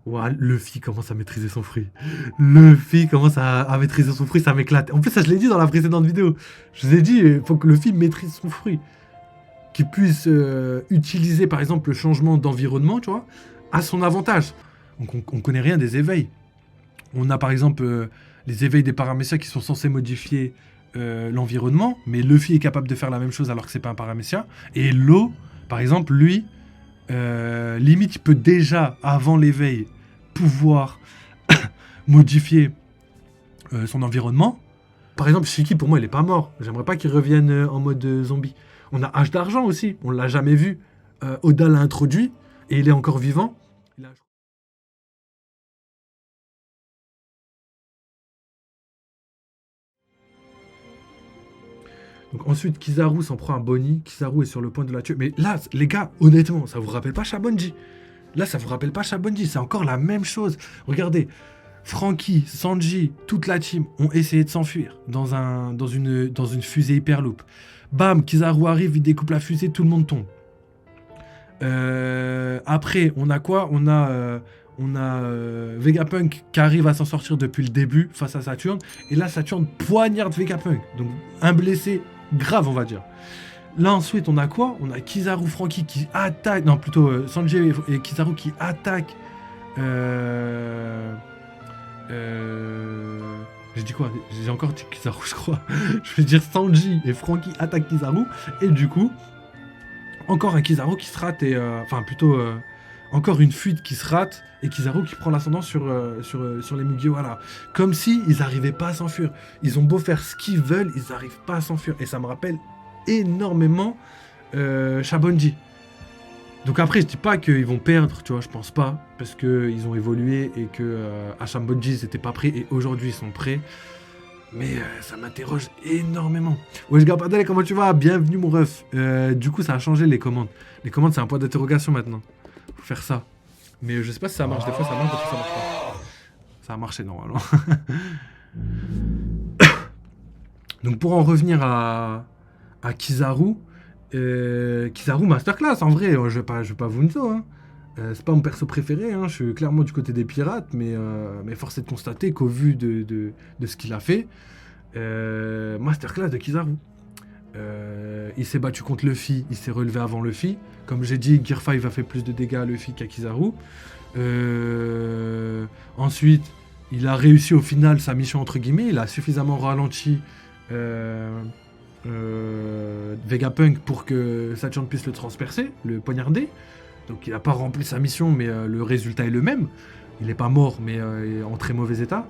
Ouah, Luffy commence à maîtriser son fruit. Luffy commence à maîtriser son fruit, ça m'éclate. En plus, ça, je l'ai dit dans la précédente vidéo. Je vous ai dit, il faut que Luffy maîtrise son fruit. Qu'il puisse utiliser, par exemple, le changement d'environnement, tu vois, à son avantage. Donc, on connaît rien des éveils. On a, par exemple, les éveils des paramécias qui sont censés modifier l'environnement, mais Luffy est capable de faire la même chose alors que c'est pas un paramécia. Et l'eau, par exemple, lui, limite, il peut déjà, avant l'éveil, pouvoir modifier son environnement. Par exemple, Shiki, pour moi, il est pas mort. J'aimerais pas qu'il revienne en mode zombie. On a H d'argent aussi, on l'a jamais vu. Oda l'a introduit et il est encore vivant. Il a- Donc ensuite, Kizaru s'en prend un Bonnie. Kizaru est sur le point de la tuer. Mais là, les gars, honnêtement, ça vous rappelle pas Shabonji? Là, ça vous rappelle pas Shabonji? C'est encore la même chose. Regardez, Franky, Sanji, toute la team ont essayé de s'enfuir dans une fusée Hyperloop. Bam, Kizaru arrive, il découpe la fusée, tout le monde tombe. Après, on a quoi? On a Vegapunk qui arrive à s'en sortir depuis le début face à Saturne. Et là, Saturne poignarde Vegapunk. Donc, un blessé grave, on va dire. Là, ensuite, on a quoi? On a Kizaru Franky qui attaque. Non, plutôt Sanji et Kizaru qui attaquent. Euh, j'ai dit quoi? J'ai encore dit Kizaru, je crois. Je veux dire Sanji et Franky attaquent Kizaru. Et du coup, encore un Kizaru qui se rate et enfin plutôt encore une fuite qui se rate et Kizaru qui prend l'ascendant sur les Mugiwara. Comme si ils n'arrivaient pas à s'enfuir. Ils ont beau faire ce qu'ils veulent, ils n'arrivent pas à s'enfuir. Et ça me rappelle énormément Shabonji. Donc après, je dis pas qu'ils vont perdre, tu vois, je pense pas, parce qu'ils ont évolué et que à Shabonji, ils n'étaient pas prêts et aujourd'hui, ils sont prêts. Mais ça m'interroge énormément. Wesh Garpadel, comment tu vas? Bienvenue mon ref. Du coup, ça a changé les commandes. Les commandes, c'est un point d'interrogation maintenant. Faut faire ça. Mais je sais pas si ça marche. Des fois, ça marche, des fois, ça marche pas. Ça a marché normalement. Donc pour en revenir à Kizaru, Kizaru Masterclass, en vrai, je vais pas vous le dire. Hein. C'est pas mon perso préféré, hein. Je suis clairement du côté des pirates, mais force est de constater qu'au vu de ce qu'il a fait, Masterclass de Kizaru. Il s'est battu contre Luffy, il s'est relevé avant Luffy. Comme j'ai dit, Gear 5 a fait plus de dégâts à Luffy qu'à Kizaru. Ensuite, il a réussi au final sa mission entre guillemets. Il a suffisamment ralenti Vegapunk pour que Saturn puisse le transpercer, le poignarder. Donc il n'a pas rempli sa mission, mais le résultat est le même. Il n'est pas mort, mais en très mauvais état.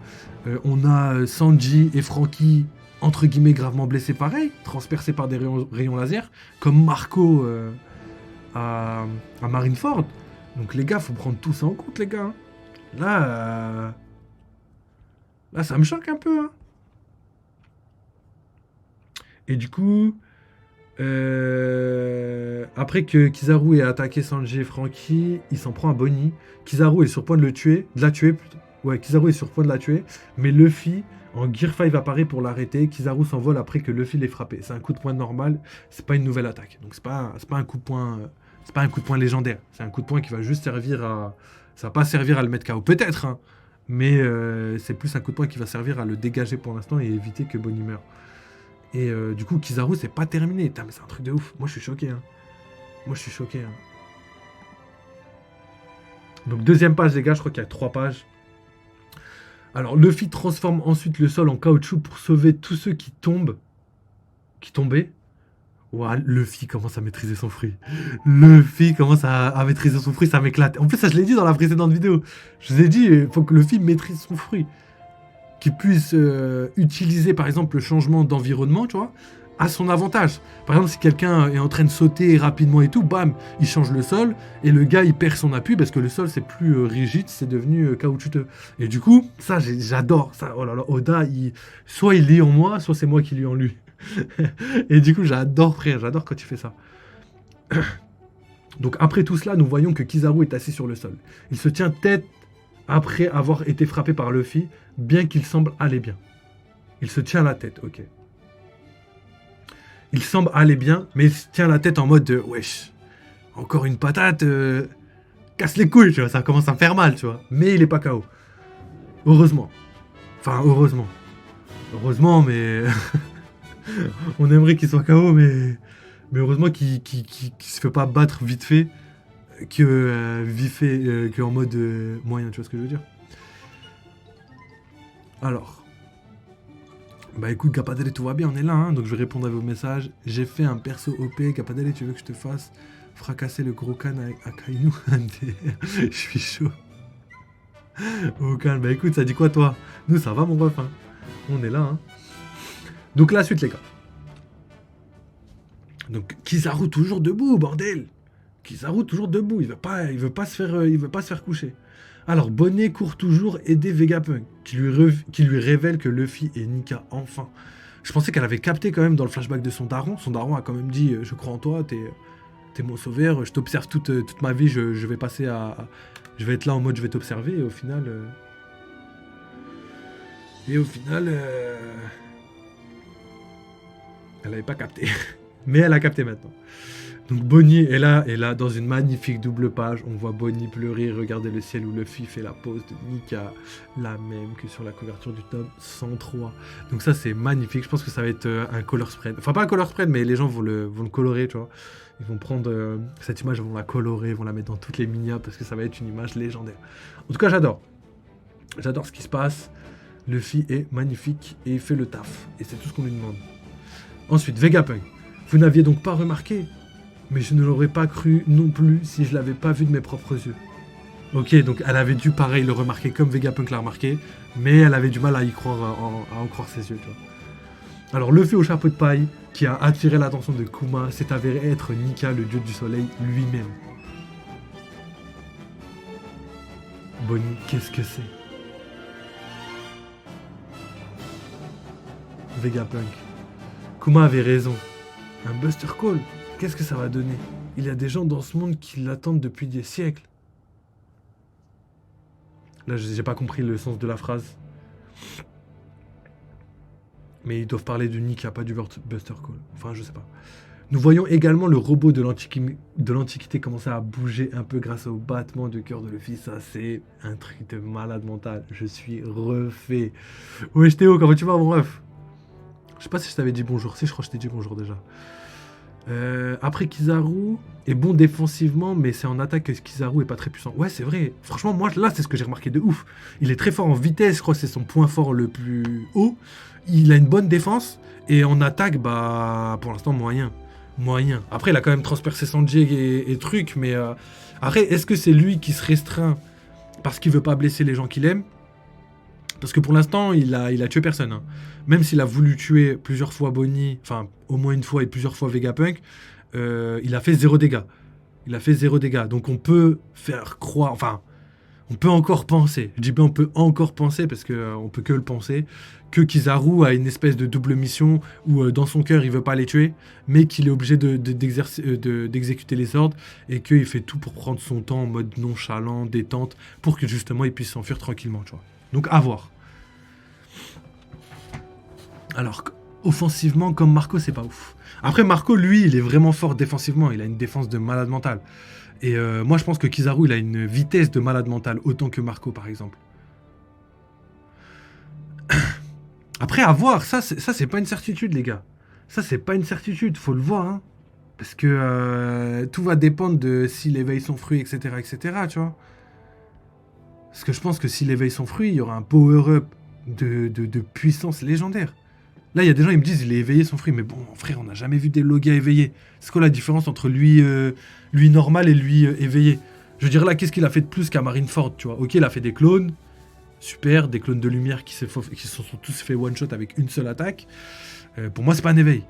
On a Sanji et Franky, entre guillemets, gravement blessés pareil, transpercés par des rayons laser, comme Marco à Marineford. Donc les gars, faut prendre tout ça en compte, les gars. Hein. Là, ça me choque un peu. Hein. Et du coup, après que Kizaru ait attaqué Sanji et Franky, il s'en prend à Bonnie. Kizaru est sur point de la tuer plutôt. Ouais, Kizaru est sur point de la tuer, mais Luffy en Gear 5 apparaît pour l'arrêter. Kizaru s'envole après que Luffy l'ait frappé. C'est un coup de poing normal, c'est pas une nouvelle attaque. Donc c'est pas un coup de poing, c'est pas un coup de poing légendaire. C'est un coup de poing qui va juste servir à, ça va pas servir à le mettre KO peut-être, hein, mais c'est plus un coup de poing qui va servir à le dégager pour l'instant et éviter que Bonnie meure. Et du coup, Kizaru, c'est pas terminé. Putain, mais c'est un truc de ouf. Moi, je suis choqué. Hein. Moi, je suis choqué. Hein. Donc, deuxième page, les gars. Je crois qu'il y a 3 pages. Alors, Luffy transforme ensuite le sol en caoutchouc pour sauver tous ceux qui tombent. Qui tombaient. Ouah, Luffy commence à maîtriser son fruit. Luffy commence à maîtriser son fruit. Ça m'éclate. En plus, ça, je l'ai dit dans la précédente vidéo. Je vous ai dit, il faut que Luffy maîtrise son fruit. Qu'il puisse utiliser par exemple le changement d'environnement, tu vois, à son avantage. Par exemple, si quelqu'un est en train de sauter rapidement et tout, bam, il change le sol et le gars il perd son appui parce que le sol c'est plus rigide, c'est devenu caoutchouteux. Et du coup, ça j'adore ça. Oh là là, Oda, soit il lit en moi, soit c'est moi qui lis en lui. Et du coup, j'adore frère, j'adore quand tu fais ça. Donc après tout cela, nous voyons que Kizaru est assis sur le sol. Il se tient tête après avoir été frappé par Luffy, bien qu'il semble aller bien. Il se tient la tête, ok. Il semble aller bien, mais il se tient la tête en mode de wesh, encore une patate. casse les couilles, tu vois, ça commence à me faire mal, tu vois. Mais il est pas KO. Heureusement. Enfin, heureusement. Heureusement, mais... On aimerait qu'il soit KO, mais heureusement qu'il se fait pas battre vite fait que en mode moyen, tu vois ce que je veux dire. Alors... Bah écoute, Gapadele, tout va bien, on est là, hein, donc je vais répondre à vos messages. J'ai fait un perso OP, Gapadele, tu veux que je te fasse fracasser le gros can à Kainu? Je suis chaud. Au calme, bah écoute, ça dit quoi toi? Nous ça va mon ref, hein. On est là, hein. Donc la suite les gars. Donc Kizaru toujours debout, bordel. Kizaru toujours debout, il veut pas se faire coucher. Alors Bonnet court toujours aider Vegapunk, qui lui révèle que Luffy est Nika enfin. Je pensais qu'elle avait capté quand même dans le flashback de son daron. Son daron a quand même dit je crois en toi, t'es mon sauveur, je t'observe toute ma vie, je vais passer je vais être là en mode je vais t'observer et au final... elle avait pas capté. Mais elle a capté maintenant. Donc Bonnie est là, dans une magnifique double page, on voit Bonnie pleurer, regarder le ciel où Luffy fait la pose de Nika, la même que sur la couverture du tome 103. Donc ça c'est magnifique, je pense que ça va être un color spread. Enfin pas un color spread, mais les gens vont le colorer, tu vois. Ils vont prendre cette image, ils vont la colorer, ils vont la mettre dans toutes les miniatures, parce que ça va être une image légendaire. En tout cas j'adore. J'adore ce qui se passe. Luffy est magnifique et il fait le taf. Et c'est tout ce qu'on lui demande. Ensuite, Vegapunk. Vous n'aviez donc pas remarqué, mais je ne l'aurais pas cru non plus si je l'avais pas vu de mes propres yeux. Ok, donc elle avait dû pareil le remarquer comme Vegapunk l'a remarqué, mais elle avait du mal à y croire, à en croire ses yeux, tu vois. Alors Luffy au chapeau de paille, qui a attiré l'attention de Kuma, s'est avéré être Nika, le dieu du soleil, lui-même. Bonnie, qu'est-ce que c'est? Vegapunk. Kuma avait raison. Un Buster Call, qu'est-ce que ça va donner? Il y a des gens dans ce monde qui l'attendent depuis des siècles. Là, j'ai pas compris le sens de la phrase. Mais ils doivent parler de Nika, pas du Buster Call. Enfin, je sais pas. Nous voyons également le robot de l'Antiquité commencer à bouger un peu grâce au battement de cœur de Luffy. Ça, c'est un truc de malade mental. Je suis refait. Wesh Théo, comment tu vas mon ref? Je sais pas si je t'avais dit bonjour. Si, je crois que je t'ai dit bonjour déjà. Après Kizaru est bon défensivement, mais c'est en attaque que Kizaru est pas très puissant. Ouais, c'est vrai. Franchement, moi, là, c'est ce que j'ai remarqué de ouf. Il est très fort en vitesse, je crois que c'est son point fort le plus haut. Il a une bonne défense, et en attaque, bah, pour l'instant, moyen. Moyen. Après, il a quand même transpercé Sanji et trucs, mais après, est-ce que c'est lui qui se restreint parce qu'il veut pas blesser les gens qu'il aime? Parce que pour l'instant, il a tué personne. Hein. Même s'il a voulu tuer plusieurs fois Bonnie, enfin au moins une fois et plusieurs fois Vegapunk, il a fait 0 dégâts. Il a fait 0 dégâts. Donc on peut faire croire, enfin, on peut encore penser, je dis bien on peut encore penser, parce qu'on peut que le penser, que Kizaru a une espèce de double mission où dans son cœur il veut pas les tuer, mais qu'il est obligé d'exécuter les ordres, et qu'il fait tout pour prendre son temps en mode nonchalant, détente, pour que justement il puisse s'enfuir tranquillement, tu vois. Donc à voir. Alors, offensivement, comme Marco, c'est pas ouf. Après, Marco, lui, il est vraiment fort défensivement. Il a une défense de malade mental. Et moi, je pense que Kizaru, il a une vitesse de malade mental, autant que Marco, par exemple. Après, à voir. Ça, c'est pas une certitude, les gars. Ça, c'est pas une certitude. Faut le voir, hein. Parce que tout va dépendre de s'il éveille son fruit, etc., etc., tu vois. Parce que je pense que s'il éveille son fruit, il y aura un power-up de puissance légendaire. Là, il y a des gens qui me disent il a éveillé son fruit. Mais bon, frère, on n'a jamais vu des logas éveillés. C'est quoi la différence entre lui normal et lui éveillé? Je veux dire, là, qu'est-ce qu'il a fait de plus qu'à Marineford, tu vois? Ok, il a fait des clones. Super, des clones de lumière qui se sont tous fait one-shot avec une seule attaque. Pour moi, c'est pas un éveil.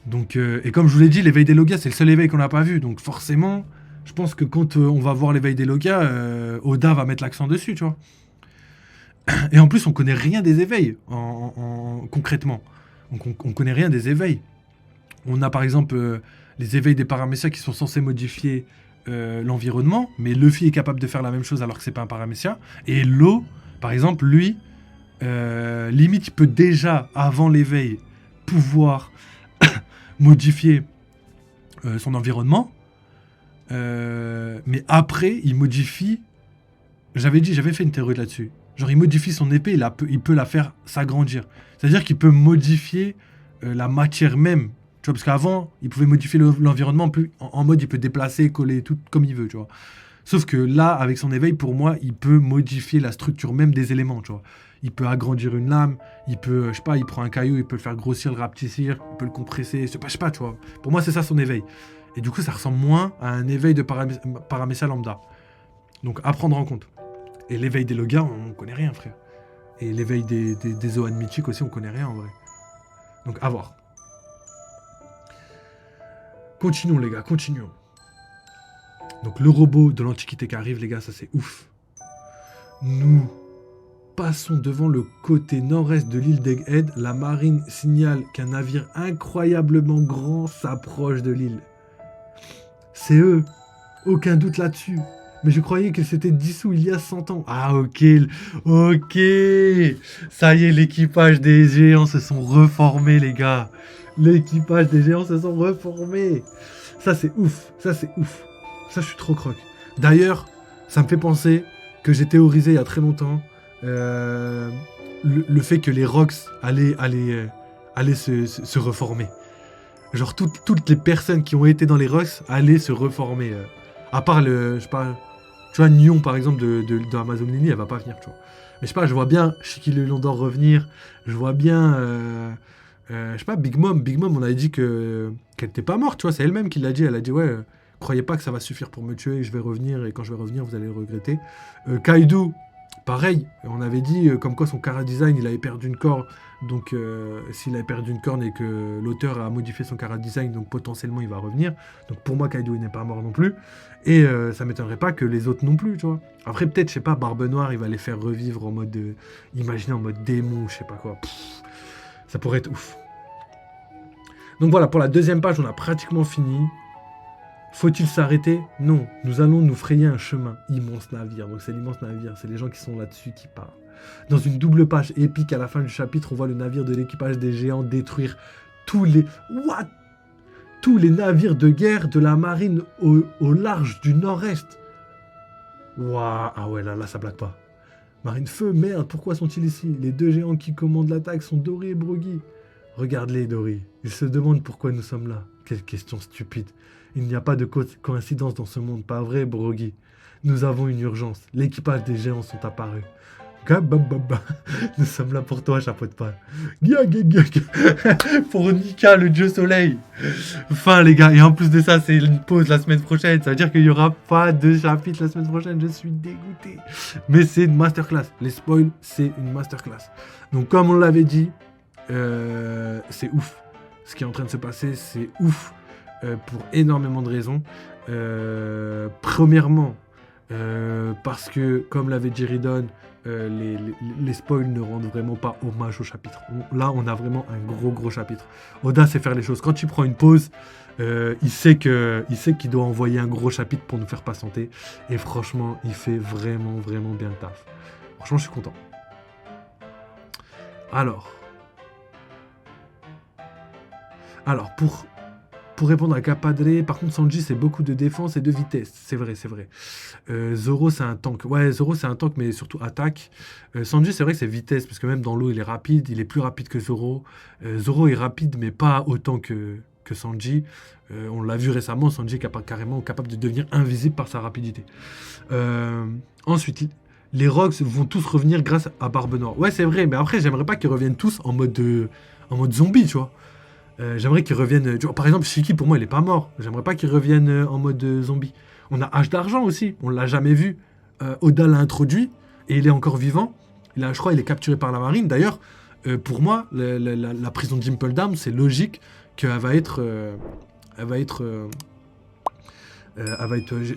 Donc, et comme je vous l'ai dit, l'éveil des logas, c'est le seul éveil qu'on n'a pas vu. Donc forcément, je pense que quand on va voir l'éveil des logas, Oda va mettre l'accent dessus, tu vois. Et en plus, on connaît rien des éveils, concrètement. On connaît rien des éveils. On a par exemple les éveils des paraméciens qui sont censés modifier l'environnement, mais Luffy est capable de faire la même chose alors que c'est pas un paramécien. Et Law, par exemple, lui, limite, il peut déjà, avant l'éveil, pouvoir modifier son environnement. Mais après, il modifie. J'avais fait une théorie là-dessus. Genre, il modifie son épée, il peut la faire s'agrandir. C'est-à-dire qu'il peut modifier la matière même. Tu vois, parce qu'avant, il pouvait modifier l'environnement en mode il peut déplacer, coller, tout comme il veut, tu vois. Sauf que là, avec son éveil, pour moi, il peut modifier la structure même des éléments, tu vois. Il peut agrandir une lame, il peut, je sais pas, il prend un caillou, il peut le faire grossir, le rapetissir, il peut le compresser, je sais pas, tu vois. Pour moi, c'est ça son éveil. Et du coup, ça ressemble moins à un éveil de paramécia lambda. Donc, à prendre en compte. Et l'éveil des Logas, on connaît rien, frère. Et l'éveil des Zoan mythiques aussi, on connaît rien, en vrai. Donc, à voir. Continuons, les gars, continuons. Donc, le robot de l'Antiquité qui arrive, les gars, ça, c'est ouf. Nous passons devant le côté nord-est de l'île d'Egghead. La marine signale qu'un navire incroyablement grand s'approche de l'île. C'est eux. Aucun doute là-dessus. Mais je croyais qu'ils s'étaient dissous il y a 100 ans. Ah, ok. Ok. Ça y est, l'équipage des géants se sont reformés, les gars. L'équipage des géants se sont reformés. Ça, c'est ouf. Ça, c'est ouf. Ça, je suis trop croque. D'ailleurs, ça me fait penser que j'ai théorisé il y a très longtemps le fait que les Rox allaient se reformer. Genre, toutes les personnes qui ont été dans les Rox allaient se reformer. À part je sais pas, tu vois, Nyon, par exemple, de Amazon Lily, elle va pas venir, tu vois. Mais je sais pas, je vois bien Shiki le Londor revenir. Je vois bien, je sais pas, Big Mom. Big Mom, on avait dit qu'elle était pas morte, tu vois. C'est elle-même qui l'a dit. Elle a dit, ouais, croyez pas que ça va suffire pour me tuer. Je vais revenir, et quand je vais revenir, vous allez le regretter. Kaido, pareil. On avait dit, comme quoi son chara design, il avait perdu une corne. Donc, s'il avait perdu une corne et que l'auteur a modifié son chara design, donc potentiellement il va revenir. Donc, pour moi, Kaido, il n'est pas mort non plus. Et ça m'étonnerait pas que les autres non plus, tu vois. Après, peut-être, je sais pas, Barbe Noire, il va les faire revivre en mode. Imaginez en mode démon, je sais pas quoi. Ça pourrait être ouf. Donc voilà, pour la deuxième page, on a pratiquement fini. Faut-il s'arrêter? Non, nous allons nous frayer un chemin. Immense navire, donc c'est l'immense navire, c'est les gens qui sont là-dessus qui parlent. Dans une double page épique à la fin du chapitre, on voit le navire de l'équipage des géants détruire tous les... What? Tous les navires de guerre de la marine au large du nord-est. Waouh, ah ouais, là, ça blague pas. Marine feu, merde, pourquoi sont-ils ici? Les deux géants qui commandent l'attaque sont Dory et Brogy. Regarde-les, Dory. Ils se demandent pourquoi nous sommes là. Quelle question stupide. Il n'y a pas de coïncidence dans ce monde, pas vrai, Brogy? Nous avons une urgence. L'équipage des géants sont apparus. Nous sommes là pour toi, chapeau de paille. Pour Nika, le dieu soleil. Enfin, les gars, et en plus de ça, c'est une pause la semaine prochaine. Ça veut dire qu'il n'y aura pas de chapitre la semaine prochaine. Je suis dégoûté. Mais c'est une masterclass. Les spoils, c'est une masterclass. Donc, comme on l'avait dit, c'est ouf. Ce qui est en train de se passer, c'est ouf pour énormément de raisons. Premièrement, parce que, comme l'avait dit Ridon, les spoils ne rendent vraiment pas hommage au chapitre. Là, on a vraiment un gros chapitre. Oda sait faire les choses. Quand il prend une pause, il sait qu'il doit envoyer un gros chapitre pour nous faire patienter. Et franchement, il fait vraiment bien le taf. Franchement, je suis content. Alors, pour répondre à Capadre, par contre, Sanji, c'est beaucoup de défense et de vitesse. C'est vrai. Zoro, c'est un tank. Ouais, Zoro, c'est un tank, mais surtout attaque. Sanji, c'est vrai que c'est vitesse, parce que même dans l'eau, il est rapide. Il est plus rapide que Zoro. Zoro est rapide, mais pas autant que Sanji. On l'a vu récemment, Sanji est carrément capable de devenir invisible par sa rapidité. Ensuite, les Rogs vont tous revenir grâce à Barbe Noire. Ouais, c'est vrai, mais après, j'aimerais pas qu'ils reviennent tous en mode zombie, tu vois. J'aimerais qu'ils reviennent... Tu vois, par exemple, Shiki, pour moi, il est pas mort. J'aimerais pas qu'il revienne en mode zombie. On a H d'argent aussi. On l'a jamais vu. Oda l'a introduit et il est encore vivant. Je crois il est capturé par la marine. D'ailleurs, pour moi, la prison d'Impel Down, c'est logique qu'elle va être...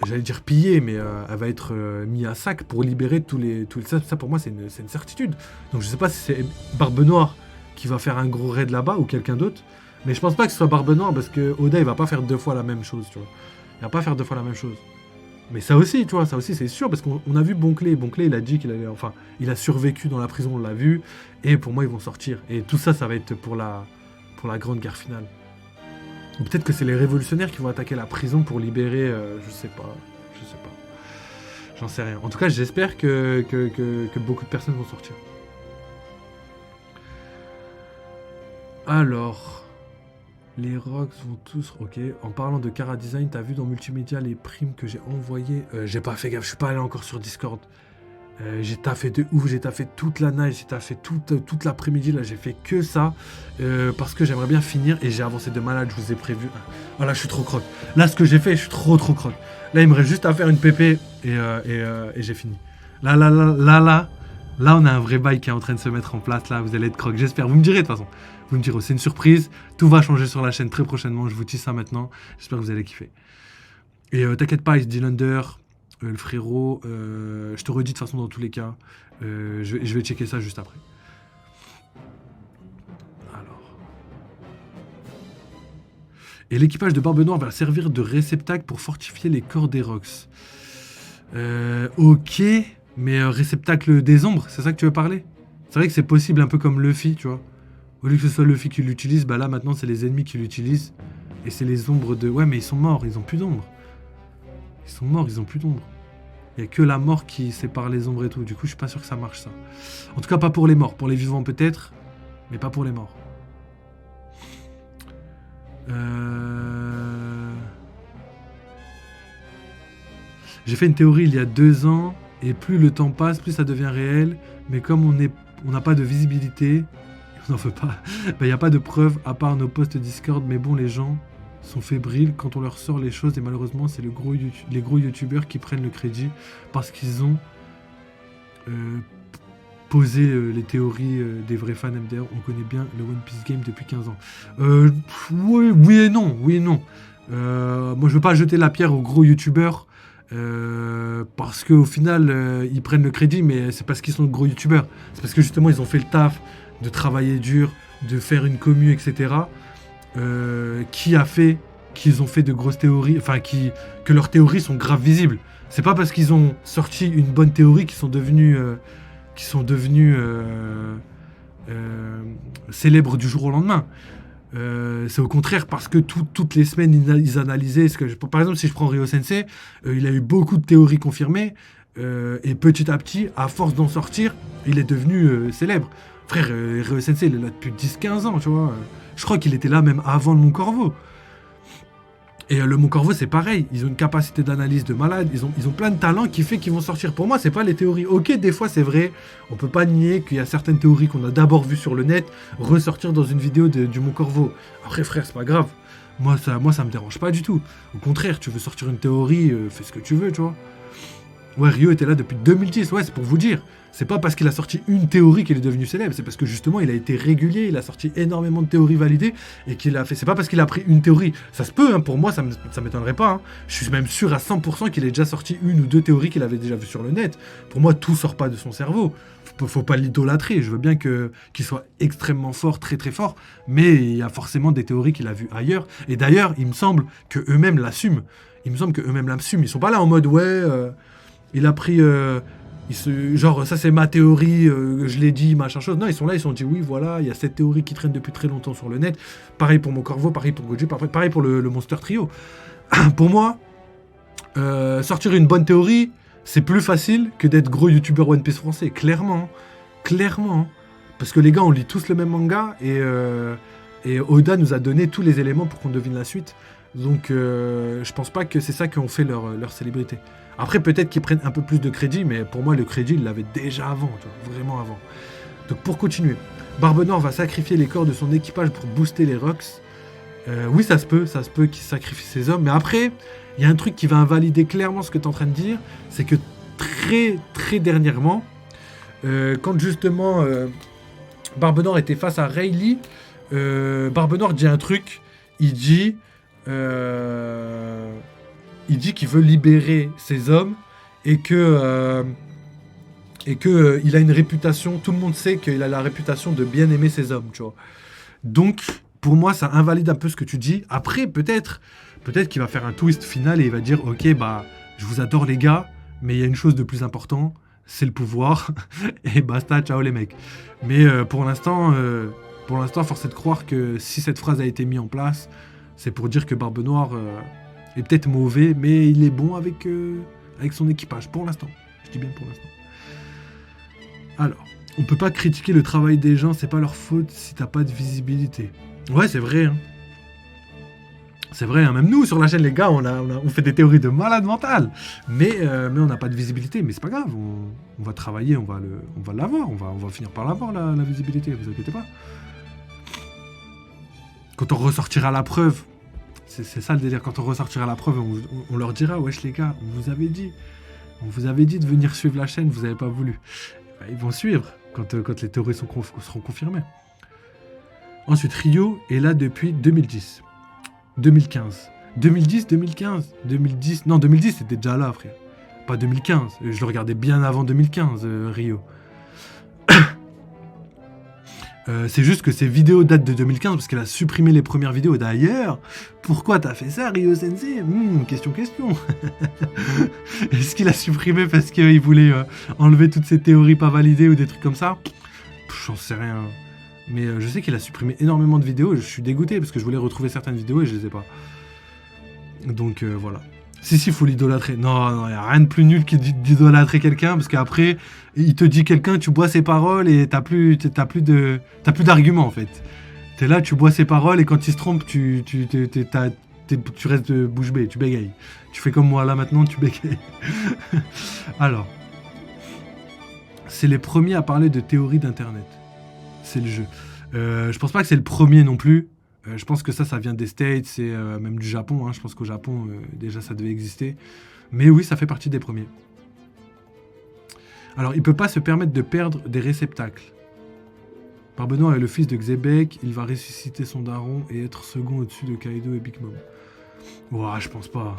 j'allais dire pillée, mais elle va être mise à sac pour libérer tous les... Ça, pour moi, c'est une certitude. Donc, je sais pas si c'est Barbe Noire qui va faire un gros raid là-bas ou quelqu'un d'autre. Mais je pense pas que ce soit Barbe Noire parce que Oda il va pas faire deux fois la même chose, tu vois. Il va pas faire deux fois la même chose. Mais ça aussi, tu vois, ça aussi c'est sûr parce qu'on a vu Bonclé. Bonclé il a dit il a survécu dans la prison, on l'a vu. Et pour moi ils vont sortir. Et tout ça, ça va être pour la grande guerre finale. Ou peut-être que c'est les révolutionnaires qui vont attaquer la prison pour libérer... je sais pas. Je sais pas. J'en sais rien. En tout cas, j'espère que beaucoup de personnes vont sortir. Alors... Les rocks vont tous... Ok. En parlant de Cara Design, t'as vu dans Multimédia les primes que j'ai envoyées j'ai pas fait gaffe, je suis pas allé encore sur Discord. J'ai taffé de ouf, j'ai taffé toute la night, j'ai taffé toute l'après-midi, là j'ai fait que ça, parce que j'aimerais bien finir, et j'ai avancé de malade, je vous ai prévu. Ah là je suis trop croque. Là ce que j'ai fait, je suis trop croque. Là il me reste juste à faire une PP, et j'ai fini. Là, on a un vrai bail qui est en train de se mettre en place, là vous allez être croque, j'espère, vous me direz de toute façon. Vous me direz, c'est une surprise, tout va changer sur la chaîne très prochainement, je vous dis ça maintenant, j'espère que vous allez kiffer. Et t'inquiète pas, il se dit l'under, le frérot, je te redis de toute façon dans tous les cas, je vais checker ça juste après. Alors. Et l'équipage de Barbe Noire va servir de réceptacle pour fortifier les corps des Rox. Ok, mais réceptacle des ombres, c'est ça que tu veux parler? C'est vrai que c'est possible un peu comme Luffy, tu vois. Au lieu que ce soit Luffy qui l'utilise, bah là maintenant c'est les ennemis qui l'utilisent. Et c'est les ombres de... Ouais mais ils sont morts, ils ont plus d'ombre. Ils sont morts, ils ont plus d'ombre. Il n'y a que la mort qui sépare les ombres et tout. Du coup, je suis pas sûr que ça marche, ça. En tout cas, pas pour les morts. Pour les vivants, peut-être. Mais pas pour les morts. J'ai fait une théorie il y a 2 ans. Et plus le temps passe, plus ça devient réel. Mais comme on n'a pas de visibilité, on n'en veut pas, il n'y a pas de preuves à part nos posts Discord. Mais bon, les gens sont fébriles quand on leur sort les choses. Et malheureusement, c'est les gros youtubeurs qui prennent le crédit parce qu'ils ont posé les théories des vrais fans MDR. On connaît bien le One Piece Game depuis 15 ans. Oui et non. Moi, je veux pas jeter la pierre aux gros youtubeurs. Parce qu'au final, ils prennent le crédit, mais c'est parce qu'ils sont de gros youtubeurs. C'est parce que justement, ils ont fait le taf de travailler dur, de faire une commu, etc. Qui a fait qu'ils ont fait de grosses théories, enfin que leurs théories sont grave visibles. C'est pas parce qu'ils ont sorti une bonne théorie qu'ils sont devenus célèbres du jour au lendemain. C'est au contraire parce que toutes les semaines ils analysaient par exemple si je prends Ryo Sensei, il a eu beaucoup de théories confirmées et petit à petit à force d'en sortir il est devenu célèbre. Frère, Ryo Sensei il est là depuis 10-15 ans, tu vois. Je crois qu'il était là même avant le Mont Corvo. Et le Mont Corvo, c'est pareil. Ils ont une capacité d'analyse de malade. Ils ont plein de talents qui fait qu'ils vont sortir. Pour moi, c'est pas les théories. Ok, des fois, c'est vrai. On peut pas nier qu'il y a certaines théories qu'on a d'abord vues sur le net ressortir dans une vidéo du Mont Corvo. Après, frère, c'est pas grave. Moi, ça me dérange pas du tout. Au contraire, tu veux sortir une théorie, fais ce que tu veux, tu vois. Ouais, Ryo était là depuis 2010. Ouais, c'est pour vous dire. C'est pas parce qu'il a sorti une théorie qu'il est devenu célèbre, c'est parce que justement il a été régulier, il a sorti énormément de théories validées et qu'il a fait. C'est pas parce qu'il a pris une théorie, ça se peut, hein, pour moi ça m'étonnerait pas. Hein. Je suis même sûr à 100% qu'il ait déjà sorti une ou deux théories qu'il avait déjà vues sur le net. Pour moi tout sort pas de son cerveau. Faut pas l'idolâtrer, je veux bien qu'il soit extrêmement fort, très très fort, mais il y a forcément des théories qu'il a vues ailleurs. Et d'ailleurs, il me semble que eux-mêmes l'assument. Ils sont pas là en mode ouais, il a pris. Genre, ça c'est ma théorie, je l'ai dit, machin chose. Non, ils sont là, ils se sont dit, oui, voilà, il y a cette théorie qui traîne depuis très longtemps sur le net. Pareil pour mon Corvo, pareil pour Goji, pareil pour le Monster Trio. Pour moi, sortir une bonne théorie, c'est plus facile que d'être gros youtubeur One Piece français. Clairement. Parce que les gars, on lit tous le même manga et Oda nous a donné tous les éléments pour qu'on devine la suite. Donc, je pense pas que c'est ça qui ont fait leur célébrité. Après, peut-être qu'ils prennent un peu plus de crédit, mais pour moi, le crédit, il l'avait déjà avant, tu vois, vraiment avant. Donc, pour continuer, Barbe Noire va sacrifier les corps de son équipage pour booster les Rox. Oui, ça se peut qu'il sacrifie ses hommes, mais après, il y a un truc qui va invalider clairement ce que tu es en train de dire, c'est que très, très dernièrement, quand justement Barbe Noire était face à Rayleigh, Barbe Noire dit un truc, il dit qu'il veut libérer ses hommes et que il a une réputation, tout le monde sait qu'il a la réputation de bien aimer ses hommes, tu vois. Donc, pour moi, ça invalide un peu ce que tu dis. Après, peut-être qu'il va faire un twist final et il va dire, ok, bah, je vous adore les gars, mais il y a une chose de plus important, c'est le pouvoir, et basta, ciao les mecs. Mais pour l'instant, force est de croire que si cette phrase a été mise en place, C'est pour dire que Barbe Noire est peut-être mauvais, mais il est bon avec son équipage, pour l'instant. Je dis bien pour l'instant. Alors, on peut pas critiquer le travail des gens, c'est pas leur faute si t'as pas de visibilité. Ouais, c'est vrai, hein. C'est vrai, hein. Même nous, sur la chaîne, les gars, on fait des théories de malade mental. Mais on n'a pas de visibilité, mais c'est pas grave. On va travailler, on va l'avoir. On va finir par l'avoir, la visibilité, vous inquiétez pas. Quand on ressortira la preuve, c'est ça le délire, quand on ressortira la preuve, on leur dira, wesh les gars, on vous avait dit de venir suivre la chaîne, vous avez pas voulu. Ben, ils vont suivre quand les théories seront confirmées. Ensuite, Rio est là depuis 2010. 2015. 2010, 2015. 2010. Non, 2010, c'était déjà là, frère. Pas 2015. Je le regardais bien avant 2015, Rio. C'est juste que ces vidéos datent de 2015 parce qu'elle a supprimé les premières vidéos. D'ailleurs, pourquoi t'as fait ça, Rio Sensei? Question. Est-ce qu'il a supprimé parce qu'il voulait enlever toutes ces théories pas validées ou des trucs comme ça? J'en sais rien. Mais je sais qu'il a supprimé énormément de vidéos. Je suis dégoûté parce que je voulais retrouver certaines vidéos et je les ai pas. Donc voilà. Si, faut l'idolâtrer. Non, y a rien de plus nul que d'idolâtrer quelqu'un parce qu'après, il te dit quelqu'un, tu bois ses paroles et t'as plus d'arguments en fait. T'es là, tu bois ses paroles et quand il se trompe, tu restes bouche bée, tu bégayes. Tu fais comme moi là maintenant, tu bégayes. Alors, c'est les premiers à parler de théorie d'internet. C'est le jeu. Je pense pas que c'est le premier non plus. Je pense que ça vient des States et même du Japon. Hein. Je pense qu'au Japon, déjà, ça devait exister. Mais oui, ça fait partie des premiers. Alors, il peut pas se permettre de perdre des réceptacles. Barbe Noire est le fils de Xebec. Il va ressusciter son daron et être second au-dessus de Kaido et Big Mom. Ouah, je pense pas.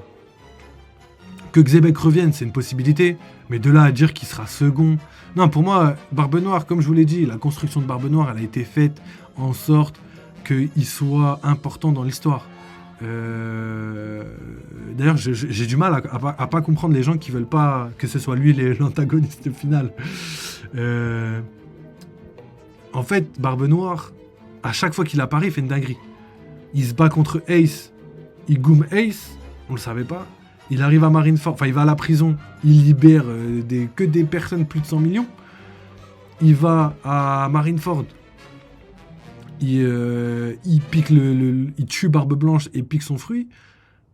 Que Xebec revienne, c'est une possibilité. Mais de là à dire qu'il sera second... Non, pour moi, Barbe Noire, comme je vous l'ai dit, la construction de Barbe Noire, elle a été faite en sorte qu'il soit important dans l'histoire. D'ailleurs, j'ai du mal à pas comprendre les gens qui veulent pas que ce soit lui l'antagoniste final. En fait, Barbe Noire, à chaque fois qu'il apparaît, il fait une dinguerie. Il se bat contre Ace, il goome Ace, on le savait pas. Il arrive à Marineford, enfin il va à la prison, il libère que des personnes plus de 100 millions. Il va à Marineford, il pique il tue Barbe Blanche et pique son fruit.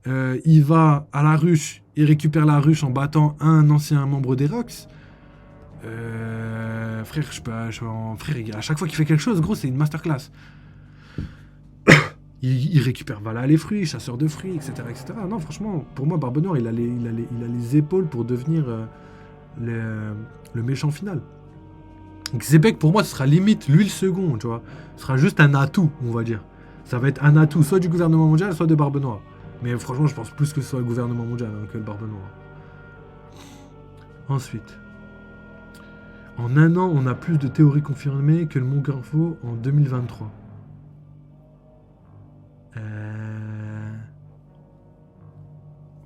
Il va à la ruche, il récupère la ruche en battant un ancien membre des Rocks. Frère, à chaque fois qu'il fait quelque chose, gros, c'est une masterclass. Il récupère Vala les fruits, chasseur de fruits, etc., etc. Non, franchement, pour moi, Barbe Noire, il a les épaules pour devenir le méchant final. Xebec, pour moi, ce sera limite lui le second, tu vois. Ce sera juste un atout, on va dire. Ça va être un atout, soit du gouvernement mondial, soit de Barbe Noire. Mais franchement, je pense plus que ce soit le gouvernement mondial que le Barbe Noire. Ensuite, en un an, on a plus de théories confirmées que le Mont Garfo en 2023.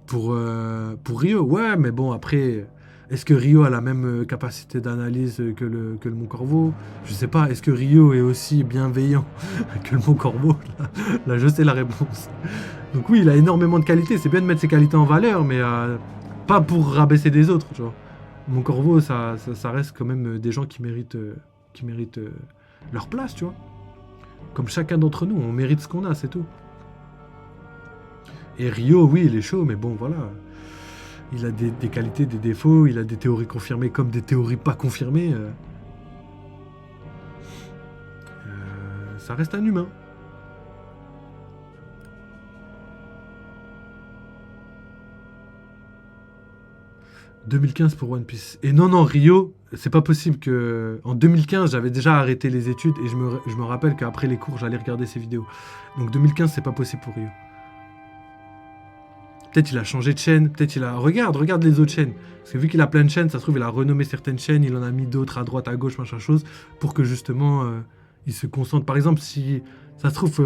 Pour Rio, ouais, mais bon, après, est-ce que Rio a la même capacité d'analyse que le Mont Corvo? Je sais pas, est-ce que Rio est aussi bienveillant que le Mont Corvo? Là, je sais la réponse. Donc oui, il a énormément de qualités, c'est bien de mettre ses qualités en valeur, mais pas pour rabaisser des autres, tu vois. Mont Corvo, ça reste quand même des gens qui méritent leur place, tu vois. Comme chacun d'entre nous, on mérite ce qu'on a, c'est tout. Et Rio, oui, il est chaud, mais bon, voilà. Il a des qualités, des défauts, il a des théories confirmées comme des théories pas confirmées. Ça reste un humain. « 2015 pour One Piece. » Et non, Rio, c'est pas possible que... En 2015, j'avais déjà arrêté les études et je me rappelle qu'après les cours, j'allais regarder ses vidéos. Donc 2015, c'est pas possible pour Rio. Peut-être il a changé de chaîne, peut-être il a... Regarde les autres chaînes. Parce que vu qu'il a plein de chaînes, ça se trouve, il a renommé certaines chaînes, il en a mis d'autres à droite, à gauche, machin chose, pour que justement, il se concentre. Par exemple, si ça se trouve...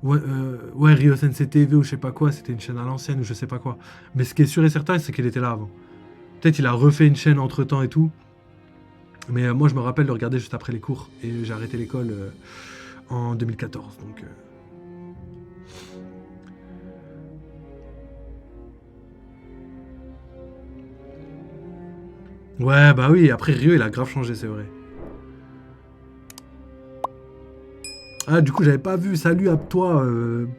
ouais, Rio Sensei TV ou je sais pas quoi, c'était une chaîne à l'ancienne ou je sais pas quoi. Mais ce qui est sûr et certain, c'est qu'il était là avant. Peut-être il a refait une chaîne entre-temps et tout. Mais moi, je me rappelle de regarder juste après les cours. Et j'ai arrêté l'école en 2014. Donc... Ouais, bah oui, après Rio, il a grave changé, c'est vrai. Ah, du coup, j'avais pas vu. Salut à toi,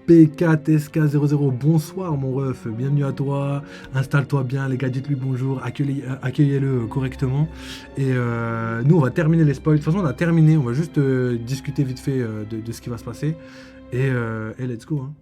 P4SK00. Bonsoir, mon ref. Bienvenue à toi. Installe-toi bien, les gars. Dites-lui bonjour. Accueillez-le correctement. Et nous, on va terminer les spoils. De toute façon, on a terminé. On va juste discuter vite fait de ce qui va se passer. Et let's go, hein.